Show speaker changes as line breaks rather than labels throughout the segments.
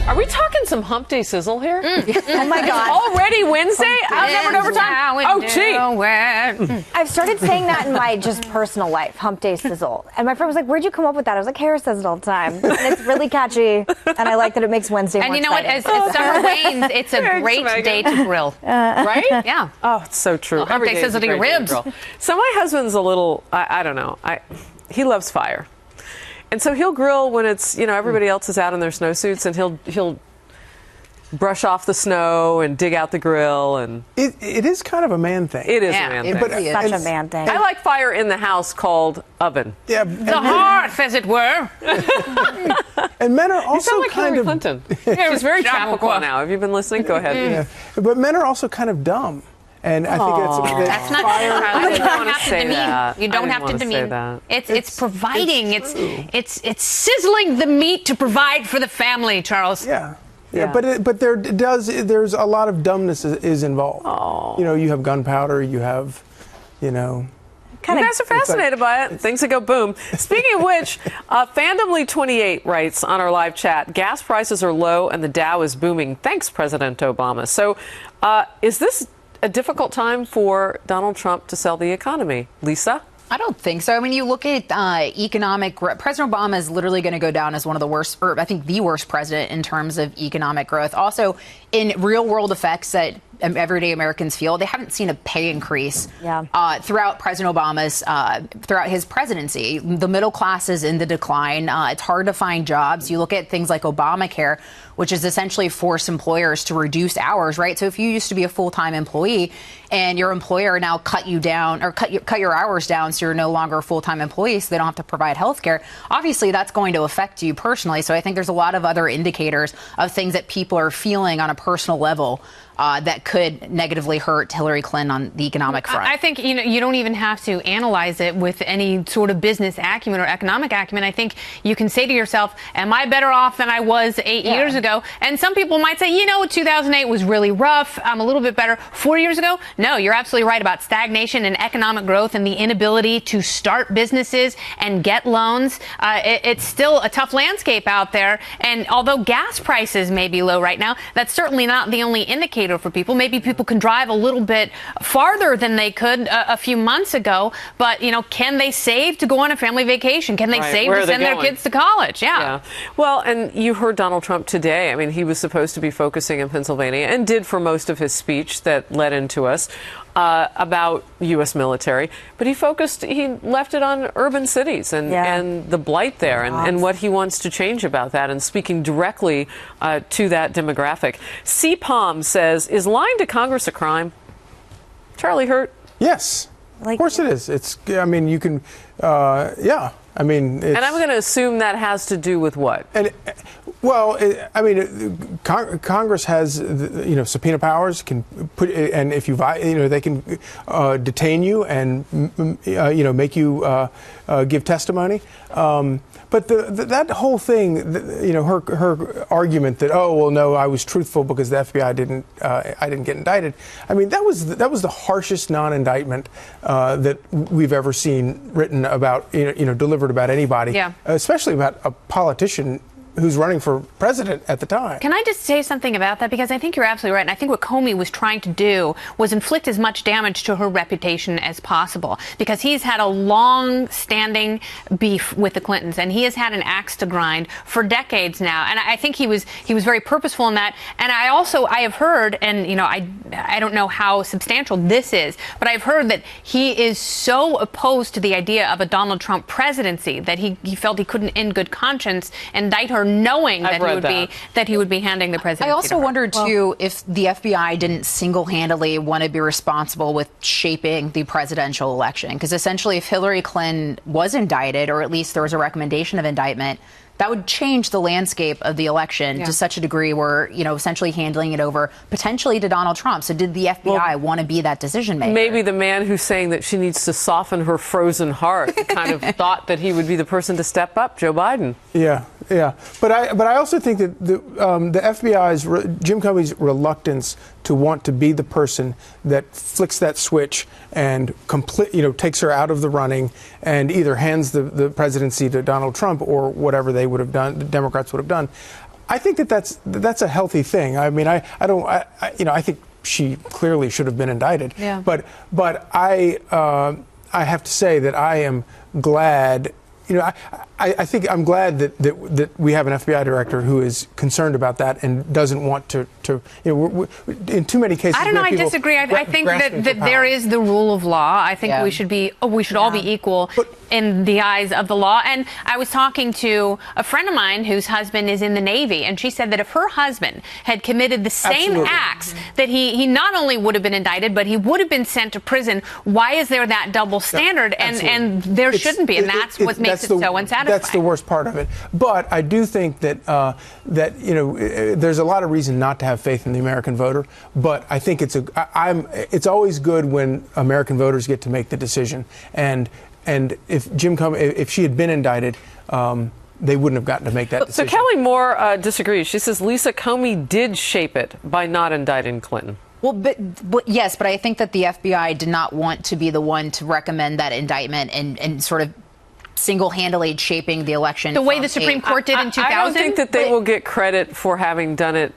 Are we talking some hump day sizzle here?
Oh my God.
Already Wednesday? Outnumbered overtime? Oh, gee.
I've started saying that in my just personal life, hump day sizzle. And my friend was like, where'd you come up with that? I was like, Harris says it all the time. And it's really catchy. And I like that it makes Wednesday
And
more
you know what?
exciting.
As summer wanes, it's a great day to grill.
Right?
Yeah.
Oh, it's so true.
Hump
Every
day
day is a
sizzle to your
great day to
ribs.
grill. So my husband's a little, I don't know. He loves fire. And so he'll grill when it's, everybody else is out in their snowsuits, and he'll brush off the snow and dig out the grill. And
it is kind of a man thing.
it is a man thing.
But
Such a man thing.
I like fire in the house called oven.
Yeah,
The hearth, as it were.
and men are
You
also
sound like
kind
Hillary
of
Clinton. She's very tropical now. Have you been listening? Go ahead.
Yeah. But men are also kind of dumb. And I think
That's not
I
true. You
didn't
don't
wanna
have to
say
demean.
that.
You don't
I didn't
have to
wanna say
demean.
that.
It's providing.
It's
It's sizzling the meat to provide for the family, Charles.
Yeah.
Yeah.
But there's a lot of dumbness is involved. You have gunpowder, you have,
You guys are fascinated by it. Things that go boom. Speaking of which, Fandomly28 writes on our live chat, gas prices are low and the Dow is booming. Thanks, President Obama. So is this a difficult time for Donald Trump to sell the economy? Lisa?
I don't think so. I mean, you look at President Obama is literally going to go down as one of the worst, or I think the worst president in terms of economic growth. Also, in real world effects that everyday Americans feel, they haven't seen a pay increase throughout throughout his presidency. The middle class is in the decline. It's hard to find jobs. You look at things like Obamacare, which is essentially force employers to reduce hours, right? So if you used to be a full-time employee and your employer now cut you down or cut your hours down so you're no longer a full-time employee, so they don't have to provide health care, obviously that's going to affect you personally. So I think there's a lot of other indicators of things that people are feeling on a personal level that could negatively hurt Hillary Clinton on the economic front.
I think you don't even have to analyze it with any sort of business acumen or economic acumen. I think you can say to yourself, am I better off than I was 8 years ago? And some people might say, 2008 was really rough. I'm a little bit better. 4 years ago? No, you're absolutely right about stagnation and economic growth and the inability to start businesses and get loans. It's still a tough landscape out there. And although gas prices may be low right now, that's certainly not the only indicator for people. Maybe people can drive a little bit farther than they could a few months ago, but can they save to go on a family vacation? Can they save to send their kids to college? Yeah.
Well, and you heard Donald Trump today. I mean, he was supposed to be focusing in Pennsylvania and did for most of his speech that led into us about U.S. military, but he left it on urban cities and the blight there and what he wants to change about that, and speaking directly to that demographic. CPOM says, is lying to Congress a crime? Charlie Hurt?
Yes. Of course it is. You can, I mean,
and I'm going to assume that has to do with what?
Congress has, subpoena powers. Can put, and if you, they can detain you and, make you give testimony. But that whole thing, her argument that, oh well, no, I was truthful because the FBI I didn't get indicted. I mean, that was the harshest non-indictment that we've ever seen written about, delivered about anybody, especially about a politician who's running for president at the time.
Can I just say something about that? Because I think you're absolutely right. And I think what Comey was trying to do was inflict as much damage to her reputation as possible. Because he's had a long-standing beef with the Clintons, and he has had an axe to grind for decades now. And I think he was very purposeful in that. And I have heard, and I don't know how substantial this is, but I've heard that he is so opposed to the idea of a Donald Trump presidency that he felt he couldn't in good conscience indict her, knowing that he would be handing the presidency.
I also wondered too if the FBI didn't single-handedly want to be responsible with shaping the presidential election, because essentially if Hillary Clinton was indicted, or at least there was a recommendation of indictment, that would change the landscape of the election to such a degree where, essentially handling it over potentially to Donald Trump. So did the FBI want to be that decision maker?
Maybe the man who's saying that she needs to soften her frozen heart kind of thought that he would be the person to step up, Joe Biden.
Yeah. But I also think that the FBI's, Jim Comey's reluctance to want to be the person that flicks that switch and takes her out of the running and either hands the presidency to Donald Trump or whatever they would have done, the Democrats would have done. I think that's a healthy thing. I mean, I think she clearly should have been indicted.
Yeah.
But I have to say that I am glad. I think I'm glad that we have an FBI director who is concerned about that and doesn't want to in too many cases.
I don't know. I disagree. I think that there is the rule of law. I think we should all be equal in the eyes of the law. And I was talking to a friend of mine whose husband is in the Navy, and she said that if her husband had committed the same acts, that he not only would have been indicted, but he would have been sent to prison. Why is there that double standard? And there shouldn't be. And that's what makes it so unsatisfying.
That's the worst part of it. But I do think that there's a lot of reason not to have faith in the American voter. But I think it's always good when American voters get to make the decision. And if she had been indicted, they wouldn't have gotten to make that decision.
So Kelly Moore disagrees. She says Lisa Comey did shape it by not indicting Clinton.
Well, but yes, but I think that the FBI did not want to be the one to recommend that indictment and sort of single-handedly shaping the election.
The way the Supreme Court did in 2000?
I don't think that they will get credit for having done it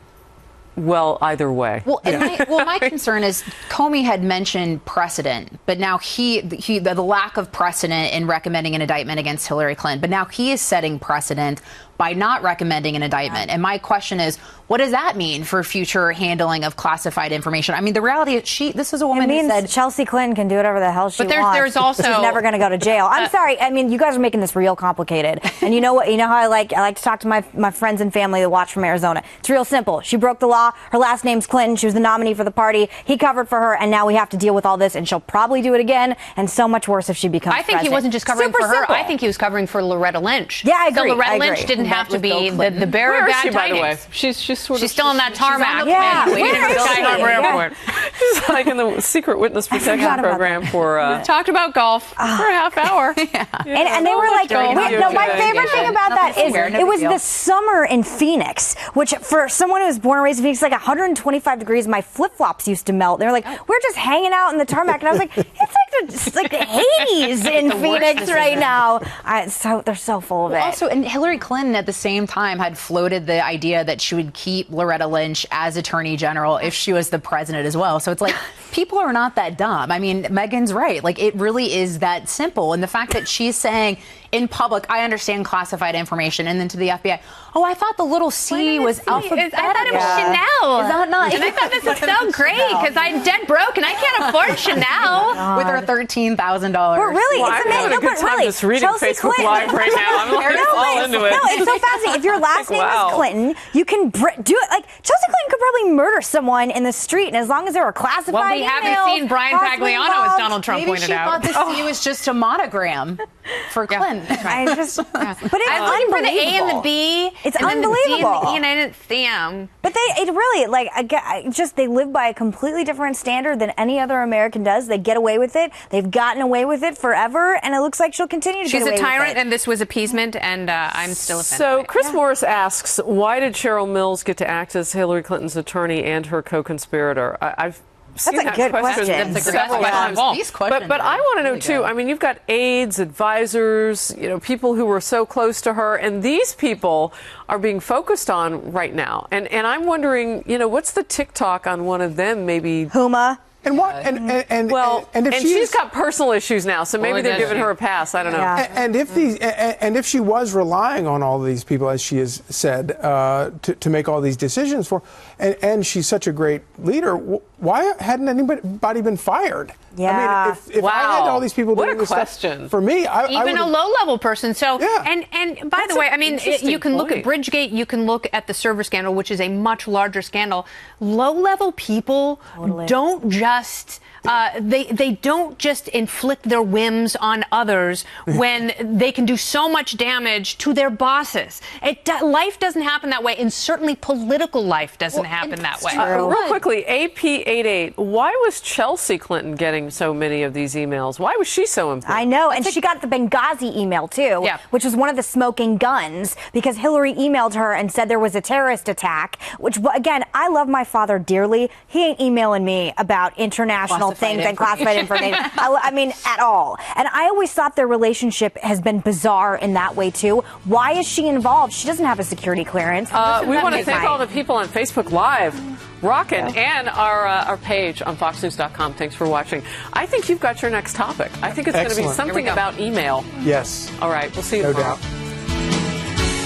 well either way.
Well, my concern is Comey had mentioned precedent, but now the lack of precedent in recommending an indictment against Hillary Clinton, but now he is setting precedent by not recommending an indictment. And my question is, what does that mean for future handling of classified information? I mean, the reality is this is a woman who said
Chelsea Clinton can do whatever the hell she wants.
But there's also...
She's never going to go to jail. I'm sorry. I mean, you guys are making this real complicated. And you know what? You know how I like to talk to my friends and family that watch from Arizona. It's real simple. She broke the law. Her last name's Clinton. She was the nominee for the party. He covered for her, and now we have to deal with all this, and she'll probably do it again, and so much worse if she becomes
president. I think he wasn't just covering for her. Simple. I think he was covering for Loretta Lynch.
Yeah, I agree.
So Loretta Lynch didn't have to be the bearer of bad tidings.
By the way? She's still
on that tarmac.
Waiting
for Sky Harbor Airport.
She's like in the secret witness protection program for...
We talked about golf for a half hour.
And they were like, my favorite thing about that is it was the summer in Phoenix, which for someone who was born and raised in Phoenix, like 125 degrees, my flip-flops used to melt. They were like, we're just hanging out in the tarmac. And I was like, it's like Hades in Phoenix right now. They're so full of it.
Also, and Hillary Clinton at the same time had floated the idea that she would keep Loretta Lynch as Attorney General if she was the president as well. So it's like, people are not that dumb. I mean, Megan's right. Like, it really is that simple. And the fact that she's saying in public, I understand classified information, and then to the FBI, oh, I thought the little C was alphabetical.
I thought it was Chanel.
Is that not?
And I thought this is so great because I'm dead broke and I can't afford Chanel.
With her $13,000.
But really,
I'm having a good time just reading Facebook Live right now. I'm like, all into it.
No, it's so fascinating. If your last name is Clinton, you can do it. Like, Chelsea Clinton could probably murder someone in the street, and as long as they were classified
Well, we haven't seen Brian Pagliano, as Donald Trump pointed out.
Maybe she thought the C was just a monogram for Clinton.
I just, but it's
I was looking for the A and the B.
It's
and
unbelievable.
Then the D and the E, and I didn't see them.
But they live by a completely different standard than any other American does. They get away with it. They've gotten away with it forever, and it looks like she'll continue to get away with it.
She's a tyrant, and this was appeasement, and I'm still offended.
So Chris Morris asks, why did Cheryl Mills get to act as Hillary Clinton's attorney and her co-conspirator? I've seen
That's a good question.
Several times.
These questions
But I want to know, too, I mean, you've got aides, advisors, people who were so close to her, and these people are being focused on right now. And I'm wondering, what's the TikTok on one of them, maybe?
Huma.
And what? And
she's got personal issues now, so maybe they're giving her a pass. I don't know.
Yeah.
And if she was relying on all these people, as she has said, to make all these decisions for, and she's such a great leader, why hadn't anybody been fired?
Yeah.
I mean, if I had all these people doing
a
this
question.
stuff for me,
even a low-level person. So,
yeah.
and by the way, I mean, you can look at Bridgegate, you can look at the server scandal, which is a much larger scandal. Low-level people don't just they don't just inflict their whims on others when they can do so much damage to their bosses. Life doesn't happen that way, and certainly political life doesn't happen that way.
Real quickly, AP88, why was Chelsea Clinton getting so many of these emails? Why was she so important?
I know, and she got the Benghazi email, too, which was one of the smoking guns, because Hillary emailed her and said there was a terrorist attack, which, again, I love my father dearly. He ain't emailing me about international things and classified information. I mean, at all. And I always thought their relationship has been bizarre in that way, too. Why is she involved? She doesn't have a security clearance.
We want to thank all the people on Facebook Live. Rockin' and our page on foxnews.com. Thanks for watching. I think you've got your next topic. I think it's going to be something about email.
Yes.
All right. We'll see you
No
tomorrow.
doubt.